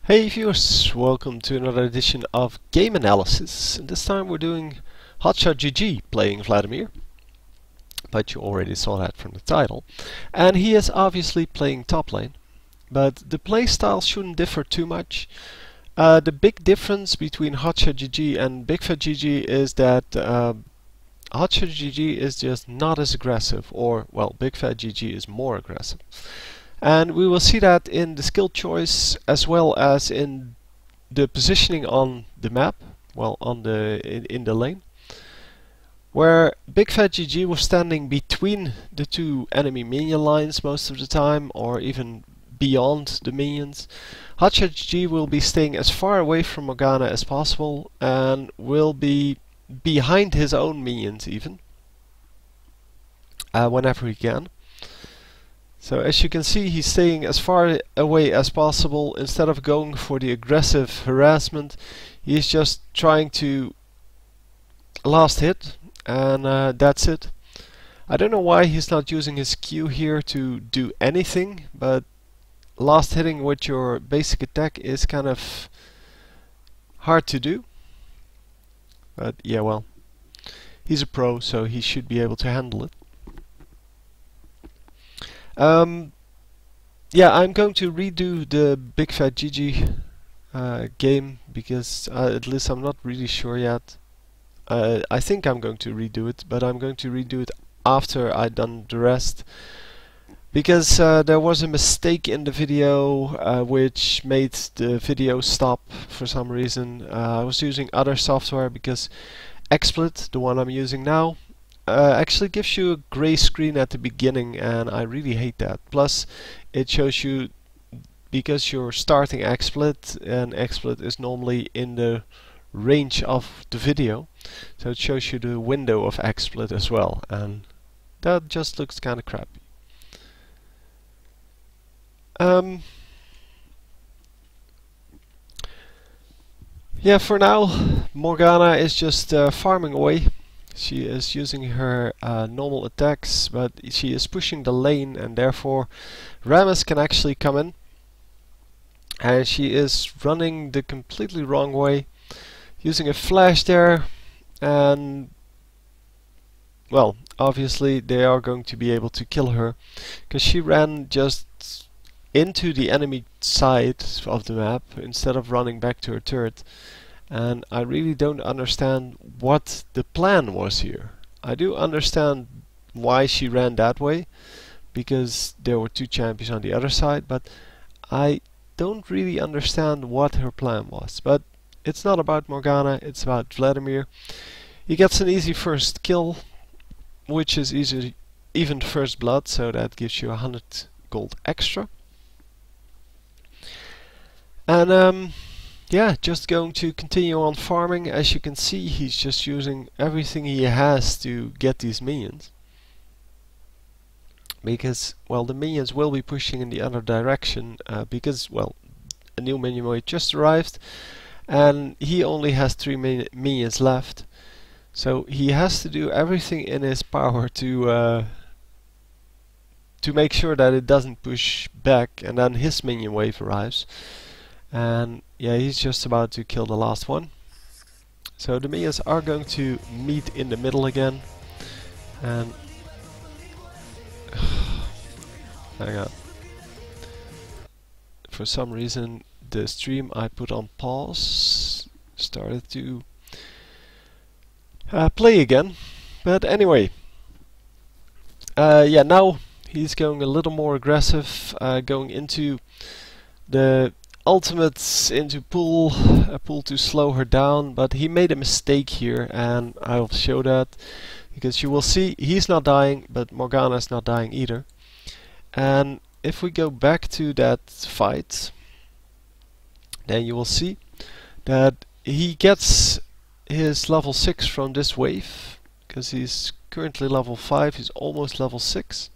Hey viewers, welcome to another edition of Game Analysis. And this time we're doing HotshotGG playing Vladimir, but you already saw that from the title. And he is obviously playing top lane, but the playstyle shouldn't differ too much. The big difference between HotshotGG and BigFatGG is that HotshotGG is just not as aggressive, or well, BigFatGG is more aggressive. And we will see that in the skill choice as well as in the positioning on the map, well, on in the lane, where BigFatGG was standing between the two enemy minion lines most of the time, or even beyond the minions. HotshotGG will be staying as far away from Morgana as possible and will be behind his own minions even, whenever he can. So as you can see, he's staying as far away as possible. Instead of going for the aggressive harassment, he's just trying to last hit, and that's it. I don't know why he's not using his Q here to do anything, but last hitting with your basic attack is kind of hard to do. But yeah, well, he's a pro, so he should be able to handle it. Yeah, I'm going to redo the BigFatGG game because at least I'm not really sure yet. I think I'm going to redo it, but I'm going to redo it after I've done the rest, because there was a mistake in the video which made the video stop for some reason. I was using other software because XSplit, the one I'm using now, actually gives you a gray screen at the beginning, and I really hate that. Plus it shows you, because you're starting XSplit, and XSplit is normally in the range of the video, so it shows you the window of XSplit as well, and that just looks kind of crappy. Yeah, for now Morgana is just farming away. She is using her normal attacks, but she is pushing the lane, and therefore Rammus can actually come in. And she is running the completely wrong way, using a flash there, and well, obviously they are going to be able to kill her, because she ran just into the enemy side of the map instead of running back to her turret. And I really don't understand what the plan was here. I do understand why she ran that way, because there were two champions on the other side, but I don't really understand what her plan was. But it's not about Morgana, it's about Vladimir. He gets an easy first kill, which is even first blood, so that gives you 100 gold extra. And yeah, just going to continue on farming. As you can see, he's just using everything he has to get these minions, because well, the minions will be pushing in the other direction, because well, a new minion wave just arrived and he only has 3 minions left, so he has to do everything in his power to make sure that it doesn't push back, and then his minion wave arrives. And yeah, he's just about to kill the last one. So the minions are going to meet in the middle again. And hang on. For some reason the stream I put on pause started to play again. But anyway, yeah, now he's going a little more aggressive, going into the ultimates, into a pool to slow her down, but he made a mistake here, and I'll show that, because you will see he's not dying, but Morgana is not dying either. And if we go back to that fight, then you will see that he gets his level 6 from this wave, because he's currently level 5, he's almost level 6.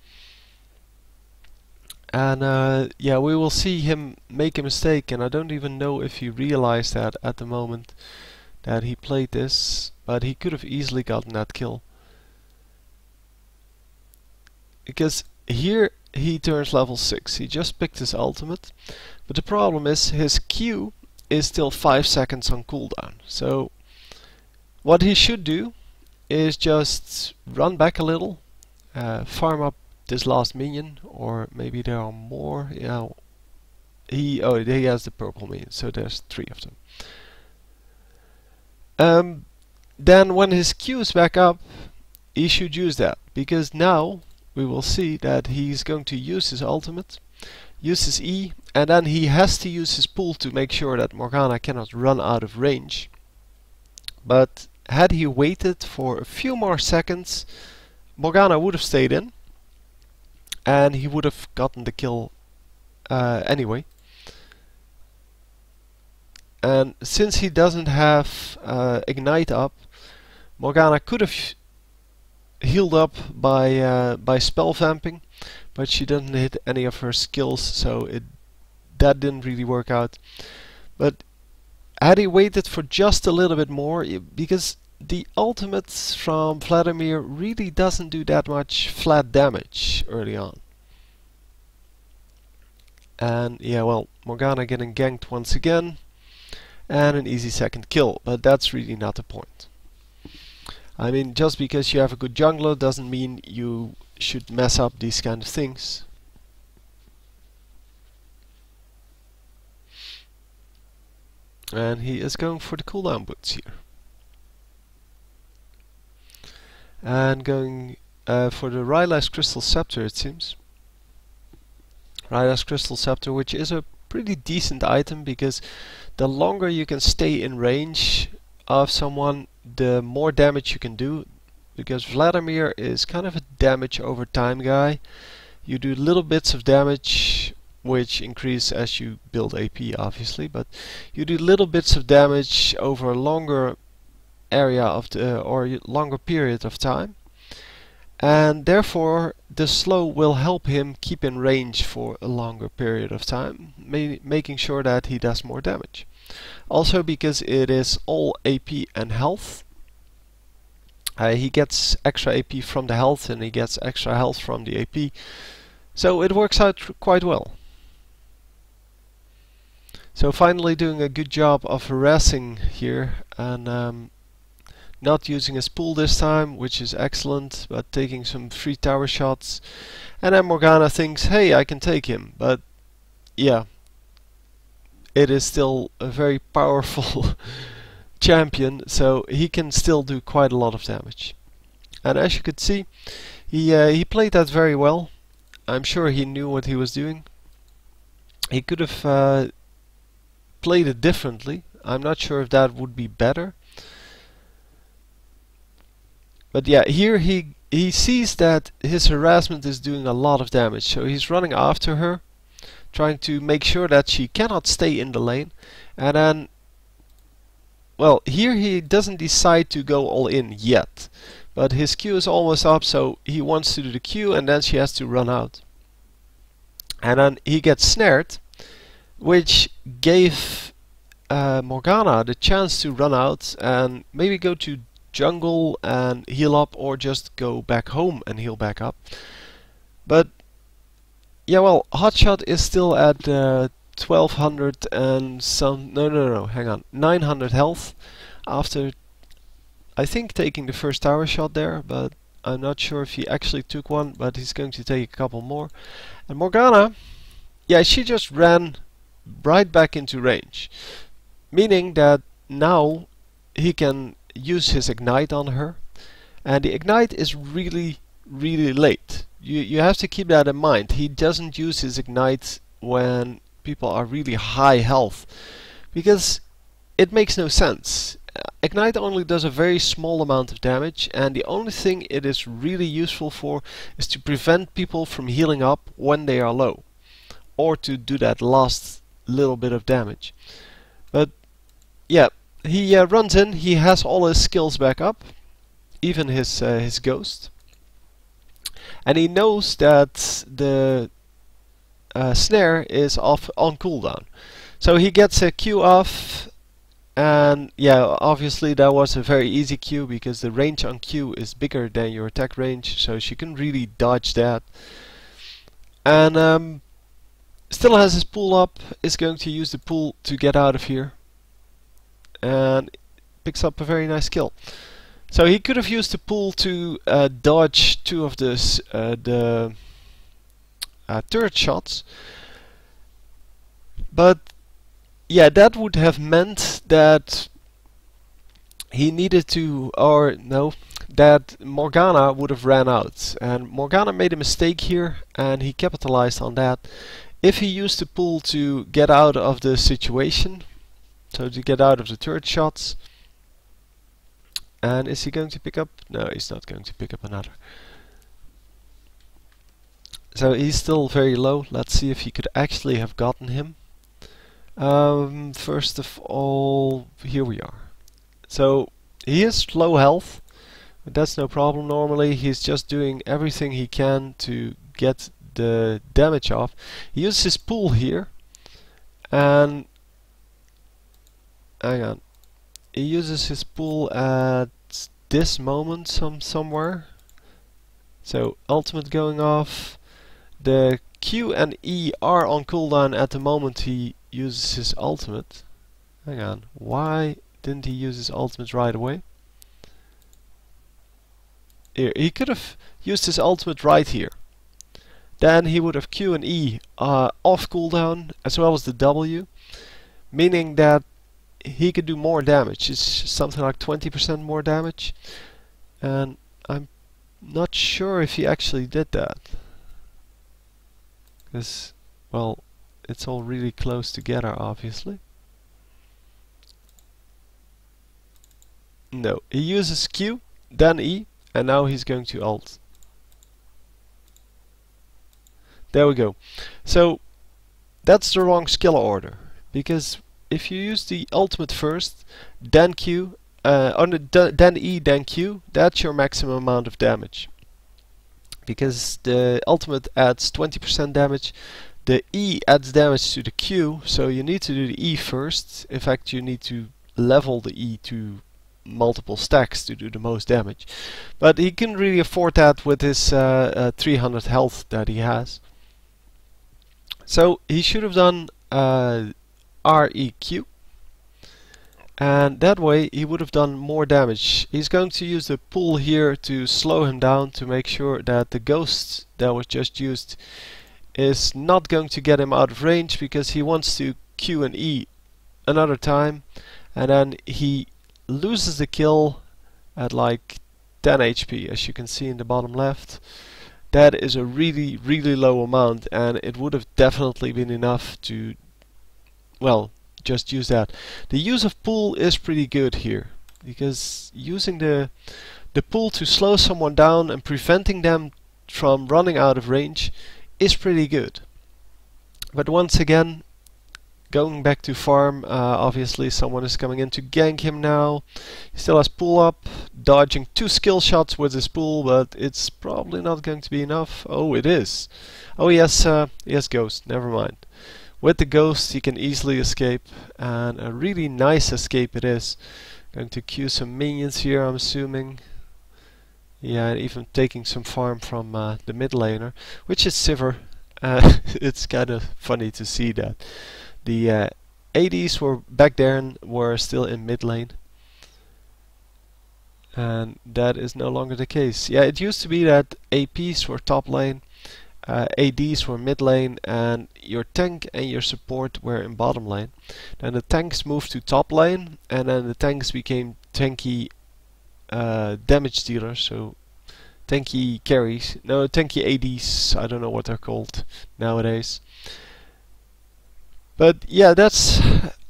And yeah, we will see him make a mistake, and I don't even know if he realized that at the moment that he played this, but he could have easily gotten that kill. Because here he turns level 6. He just picked his ultimate, but the problem is his Q is still 5 seconds on cooldown. So what he should do is just run back a little, farm up this last minion, or maybe there are more. Yeah, he has the purple minion, so there's 3 of them. Then when his Q is back up, he should use that, because now we will see that he's going to use his ultimate, use his E, and then he has to use his pool to make sure that Morgana cannot run out of range. But had he waited for a few more seconds, Morgana would have stayed in, and he would have gotten the kill anyway. And since he doesn't have Ignite up, Morgana could have healed up by spell vamping, but she didn't hit any of her skills, so that didn't really work out. But had he waited for just a little bit more, because the ultimate from Vladimir really doesn't do that much flat damage early on. And yeah, well, Morgana getting ganked once again, and an easy second kill, but that's really not the point. I mean, just because you have a good jungler doesn't mean you should mess up these kind of things. And he is going for the cooldown boots here. And going for the Rylai's Crystal Scepter, it seems. Rylai's Crystal Scepter, which is a pretty decent item, because the longer you can stay in range of someone, the more damage you can do, because Vladimir is kind of a damage over time guy. You do little bits of damage, which increase as you build AP obviously, but you do little bits of damage over a longer area of the or longer period of time, and therefore the slow will help him keep in range for a longer period of time, making sure that he does more damage. Also, because it is all AP and health, he gets extra AP from the health and he gets extra health from the AP, so it works out quite well. So finally doing a good job of harassing here, and not using his pool this time, which is excellent, but taking some free tower shots. And then Morgana thinks, hey, I can take him, but yeah, it is still a very powerful champion, so he can still do quite a lot of damage. And as you could see, he played that very well. I'm sure he knew what he was doing. He could have played it differently. I'm not sure if that would be better. But yeah, here he sees that his harassment is doing a lot of damage, so he's running after her, trying to make sure that she cannot stay in the lane. And then, well, here he doesn't decide to go all in yet, but his Q is almost up, so he wants to do the Q, and then she has to run out. And then he gets snared, which gave Morgana the chance to run out and maybe go to jungle and heal up, or just go back home and heal back up. But yeah, well, Hotshot is still at 1200 and some, no, hang on, 900 health after, I think, taking the first tower shot there, but I'm not sure if he actually took one, but he's going to take a couple more. And Morgana, yeah, she just ran right back into range, meaning that now he can use his Ignite on her, and the Ignite is really late. You have to keep that in mind. He doesn't use his Ignite when people are really high health, because it makes no sense. Ignite only does a very small amount of damage, and the only thing it is really useful for is to prevent people from healing up when they are low, or to do that last little bit of damage. But yeah, he runs in, he has all his skills back up, even his ghost, and he knows that the snare is off on cooldown, so he gets a Q off. And yeah, obviously that was a very easy Q, because the range on Q is bigger than your attack range, so she can really dodge that. and still has his pool up, is going to use the pool to get out of here, and picks up a very nice kill. So he could have used the pool to dodge two of the turret shots, but yeah, that would have meant that he needed to, or no, that Morgana would have ran out, and Morgana made a mistake here and he capitalized on that. If he used the pool to get out of the situation, so to get out of the turret shots, and is he going to pick up? No, he's not going to pick up another. So he's still very low. Let's see if he could actually have gotten him. First of all, here we are. So he is low health, but that's no problem. Normally he's just doing everything he can to get the damage off. He uses his pool here, and hang on, he uses his pool at this moment somewhere. So ultimate going off. The Q and E are on cooldown at the moment he uses his ultimate. Hang on, why didn't he use his ultimate right away? Here, he could have used his ultimate right here. Then he would have Q and E off cooldown as well as the W, meaning that he could do more damage. It's something like 20% more damage, and I'm not sure if he actually did that, because, well, it's all really close together, obviously. No, he uses Q, then E, and now he's going to ult. There we go. So that's the wrong skill order, because if you use the ultimate first, then Q, then E, then Q, that's your maximum amount of damage. Because the ultimate adds 20% damage, the E adds damage to the Q, so you need to do the E first. In fact, you need to level the E to multiple stacks to do the most damage. But he can really afford that with his 300 health that he has. So he should have done REQ, and that way he would have done more damage. He's going to use the pool here to slow him down, to make sure that the ghost that was just used is not going to get him out of range, because he wants to Q and E another time, and then he loses the kill at like 10 HP, as you can see in the bottom left. That is a really, really low amount, and it would have definitely been enough to, well, just use that. The use of pool is pretty good here, because using the pool to slow someone down and preventing them from running out of range is pretty good. But once again, going back to farm, obviously someone is coming in to gank him now. He still has pool up, dodging 2 skill shots with his pool, but it's probably not going to be enough. Oh, it is. Oh, he has ghost, never mind. With the ghost he can easily escape, and a really nice escape it is. Going to queue some minions here, I'm assuming. Yeah, and even taking some farm from the mid laner, which is Sivir. It's kind of funny to see that. The ADs were back there and were still in mid lane, and that is no longer the case. Yeah, it used to be that APs were top lane, ADs were mid lane, and your tank and your support were in bottom lane. Then the tanks moved to top lane, and then the tanks became tanky damage dealers, so tanky carries. No, tanky ADs, I don't know what they're called nowadays. But yeah, that's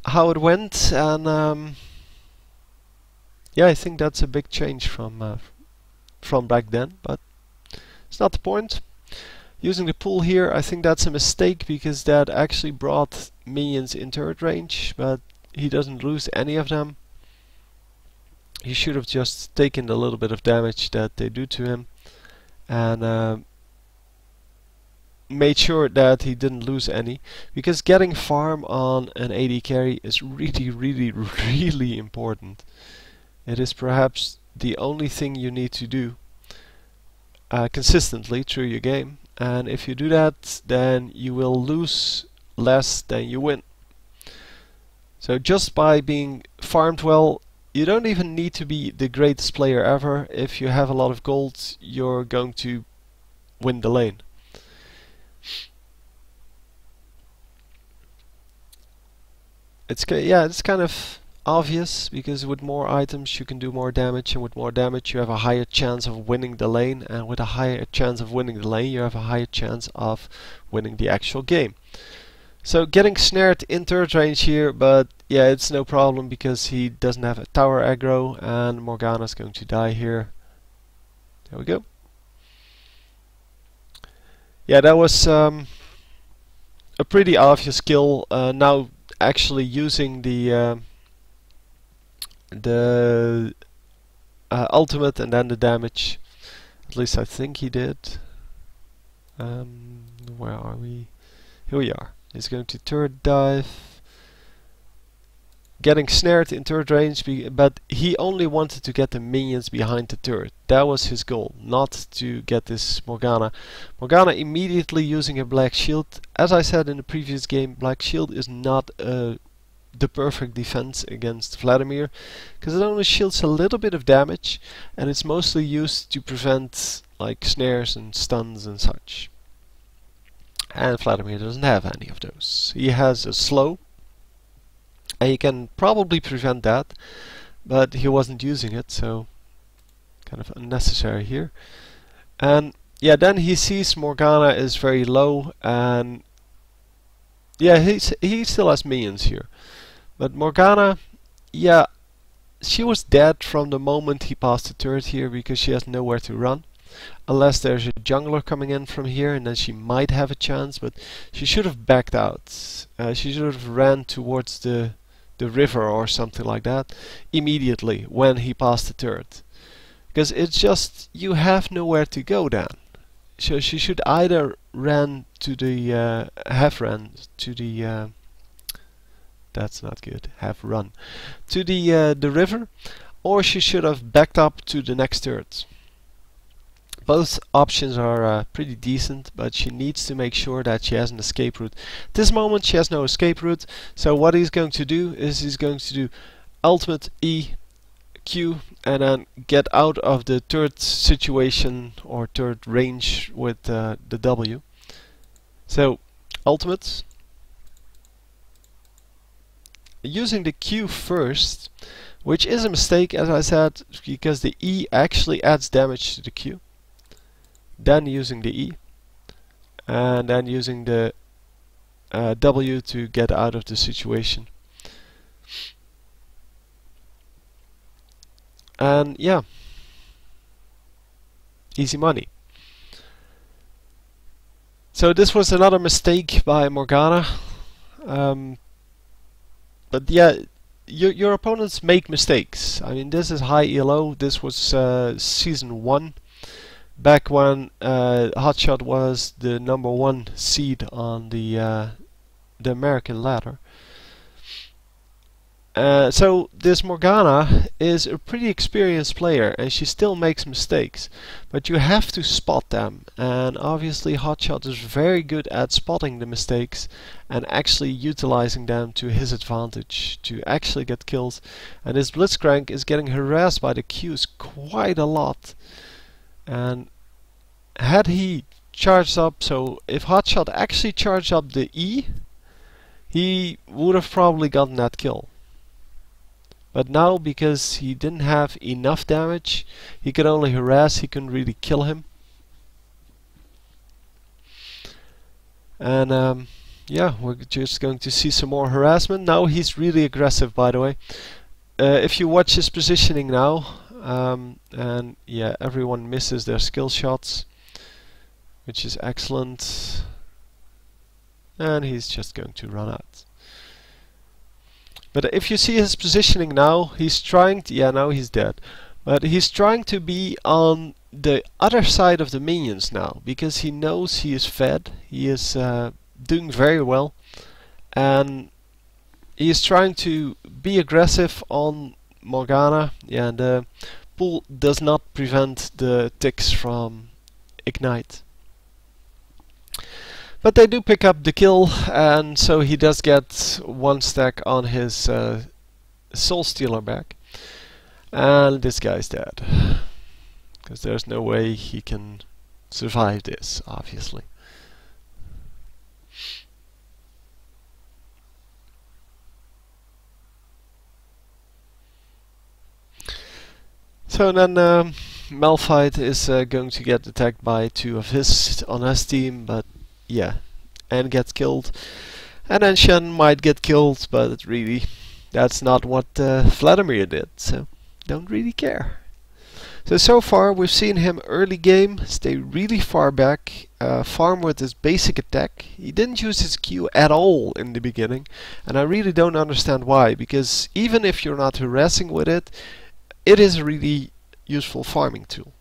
how it went, and yeah, I think that's a big change from back then, but it's not the point. Using the pool here, I think that's a mistake, because that actually brought minions in turret range, but he doesn't lose any of them. He should have just taken the little bit of damage that they do to him, and made sure that he didn't lose any, because getting farm on an AD carry is really, really, really important. It is perhaps the only thing you need to do consistently through your game, and if you do that, then you will lose less than you win. So just by being farmed well, you don't even need to be the greatest player ever. If you have a lot of gold, you're going to win the lane. It's kind of obvious, because with more items you can do more damage, and with more damage you have a higher chance of winning the lane, and with a higher chance of winning the lane you have a higher chance of winning the actual game. So getting snared in third range here, but yeah, it's no problem because he doesn't have a tower aggro, and Morgana's going to die here. There we go. Yeah, that was a pretty obvious kill. Now actually using the ultimate and then the damage. At least I think he did. Where are we? Here we are. He's going to turret dive. Getting snared in third range, but he only wanted to get the minions behind the turret. That was his goal, not to get this Morgana. Morgana immediately using a black shield. As I said in the previous game, black shield is not the perfect defense against Vladimir, because it only shields a little bit of damage, and it's mostly used to prevent like snares and stuns and such. And Vladimir doesn't have any of those. He has a slow, and he can probably prevent that, but he wasn't using it, so kind of unnecessary here. And yeah, then he sees Morgana is very low, and yeah, he still has minions here. But Morgana, yeah, she was dead from the moment he passed the turret here, because she has nowhere to run. Unless there's a jungler coming in from here, and then she might have a chance, but she should have backed out. She should have ran towards the river or something like that immediately when he passed the turret. Because it's just, you have nowhere to go then. So she should either ran to the, have ran to the, that's not good, have run to the river, or she should have backed up to the next turret. Both options are pretty decent, but she needs to make sure that she has an escape route. At this moment she has no escape route, so what he's going to do is he's going to do ultimate E, Q, and then get out of the turret situation or turret range with the W. So ultimate, using the Q first, which is a mistake, as I said, because the E actually adds damage to the Q. Then using the E, and then using the W to get out of the situation. And yeah, easy money. So this was another mistake by Morgana. But yeah, your opponents make mistakes. I mean, this is high ELO. This was season 1. Back when Hotshot was the #1 seed on the American ladder. So this Morgana is a pretty experienced player, and she still makes mistakes, but you have to spot them, and obviously Hotshot is very good at spotting the mistakes and actually utilizing them to his advantage to actually get kills. And this Blitzcrank is getting harassed by the Qs quite a lot. And had he charged up, so if Hotshot actually charged up the E, he would have probably gotten that kill. But now, because he didn't have enough damage, he could only harass, he couldn't really kill him. And yeah, we're just going to see some more harassment. Now he's really aggressive, by the way. If you watch his positioning now, and yeah, everyone misses their skill shots, which is excellent. And he's just going to run out. But if you see his positioning now, he's trying to, yeah, now he's dead. But he's trying to be on the other side of the minions now, because he knows he is fed. He is doing very well, and he is trying to be aggressive on Morgana. Yeah, and the pool does not prevent the ticks from ignite. But they do pick up the kill, and so he does get 1 stack on his Soul Stealer back. And this guy's dead. Because there's no way he can survive this, obviously. So then Malphite is going to get attacked by 2 of his on his team, but yeah, and gets killed. And then Shen might get killed, but really that's not what Vladimir did, so don't really care. So far we've seen him early game stay really far back, farm with his basic attack. He didn't use his Q at all in the beginning, and I really don't understand why, because even if you're not harassing with it, it is a really useful farming tool.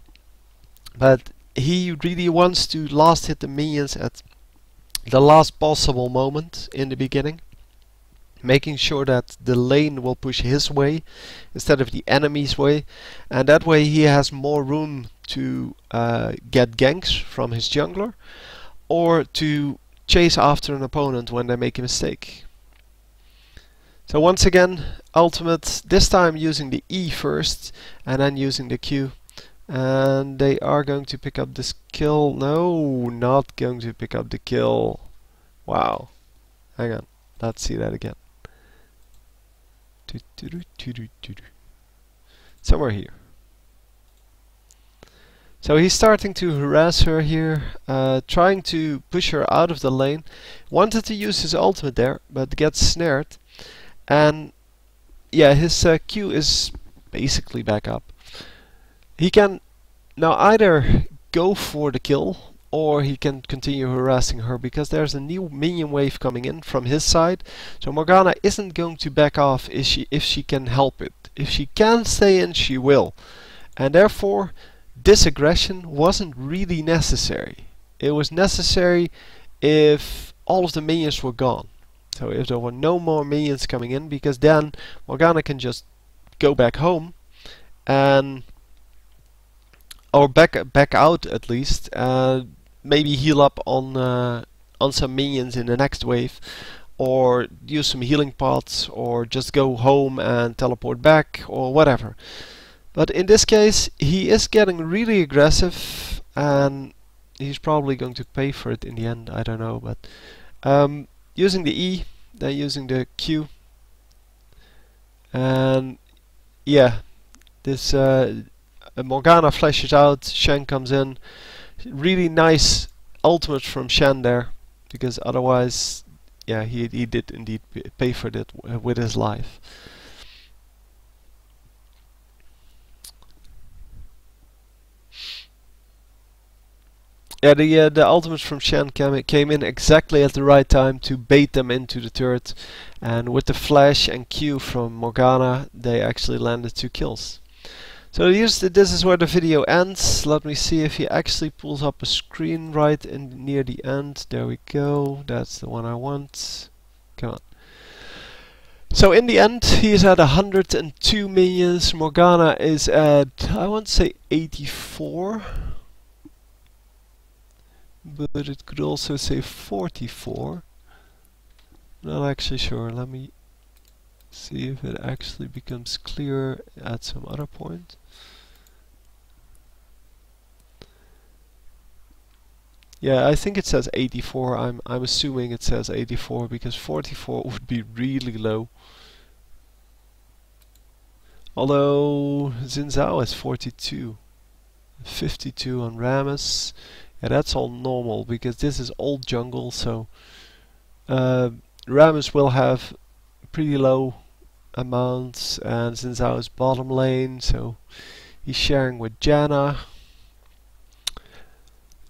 But he really wants to last hit the minions at the last possible moment in the beginning, making sure that the lane will push his way instead of the enemy's way, and that way he has more room to get ganks from his jungler or to chase after an opponent when they make a mistake. So once again, ultimate, this time using the E first and then using the Q. And they are going to pick up this kill. No, not going to pick up the kill. Wow. Hang on, let's see that again. Somewhere here. So he's starting to harass her here, trying to push her out of the lane. Wanted to use his ultimate there, but gets snared. And yeah, his Q is basically back up. He can now either go for the kill or he can continue harassing her, because there's a new minion wave coming in from his side. So Morgana isn't going to back off if she can help it. If she can stay in, she will. And therefore this aggression wasn't really necessary. It was necessary if all of the minions were gone. So if there were no more minions coming in, because then Morgana can just go back home and or back out at least, maybe heal up on some minions in the next wave, or use some healing pots, or just go home and teleport back, or whatever. But in this case he is getting really aggressive, and he's probably going to pay for it in the end, I don't know. But using the E, then using the Q, and yeah, this Morgana flashes out, Shen comes in. Really nice ultimate from Shen there, because otherwise, yeah, he did indeed pay for it with his life. Yeah, the ultimate from Shen came in exactly at the right time to bait them into the turret, and with the flash and Q from Morgana, they actually landed 2 kills. So this is where the video ends. Let me see if he actually pulls up a screen right near the end. There we go. That's the one I want. Come on. So in the end, he is at 102 minions. Morgana is at, I want to say 84. But it could also say 44. Not actually sure. Let me see if it actually becomes clear at some other point. Yeah, I think it says 84. I'm assuming it says 84, because 44 would be really low. Although Xin Zhao has 42, 52 on Rammus. Yeah, that's all normal, because this is old jungle, so Rammus will have pretty low amounts, and Xin Zhao is bottom lane, so he's sharing with Janna.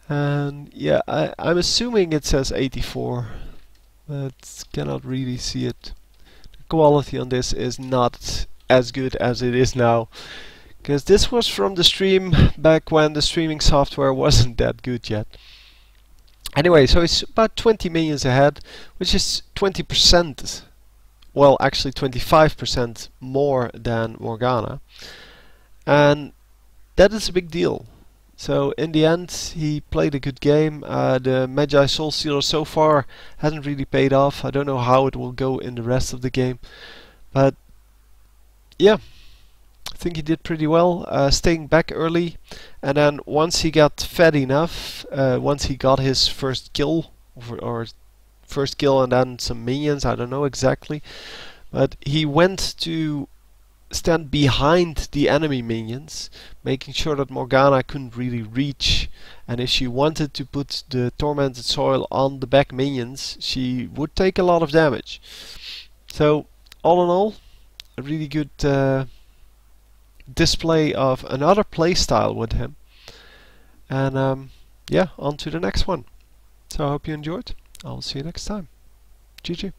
And yeah, I'm assuming it says 84, but cannot really see it. The quality on this is not as good as it is now, because this was from the stream back when the streaming software wasn't that good yet. Anyway, so it's about 20 minions ahead, which is 20%, well actually 25% more than Morgana, and that is a big deal, So in the end, he played a good game. The Magi Soul Stealer so far hasn't really paid off. I don't know how it will go in the rest of the game, but yeah, I think he did pretty well, staying back early, and then once he got fed enough, once he got his first kill, or first kill and then some minions, I don't know exactly, but he went to stand behind the enemy minions, making sure that Morgana couldn't really reach, and if she wanted to put the tormented soil on the back minions, she would take a lot of damage. So all in all, a really good display of another playstyle with him. And yeah, on to the next one. So I hope you enjoyed. I'll see you next time. GG.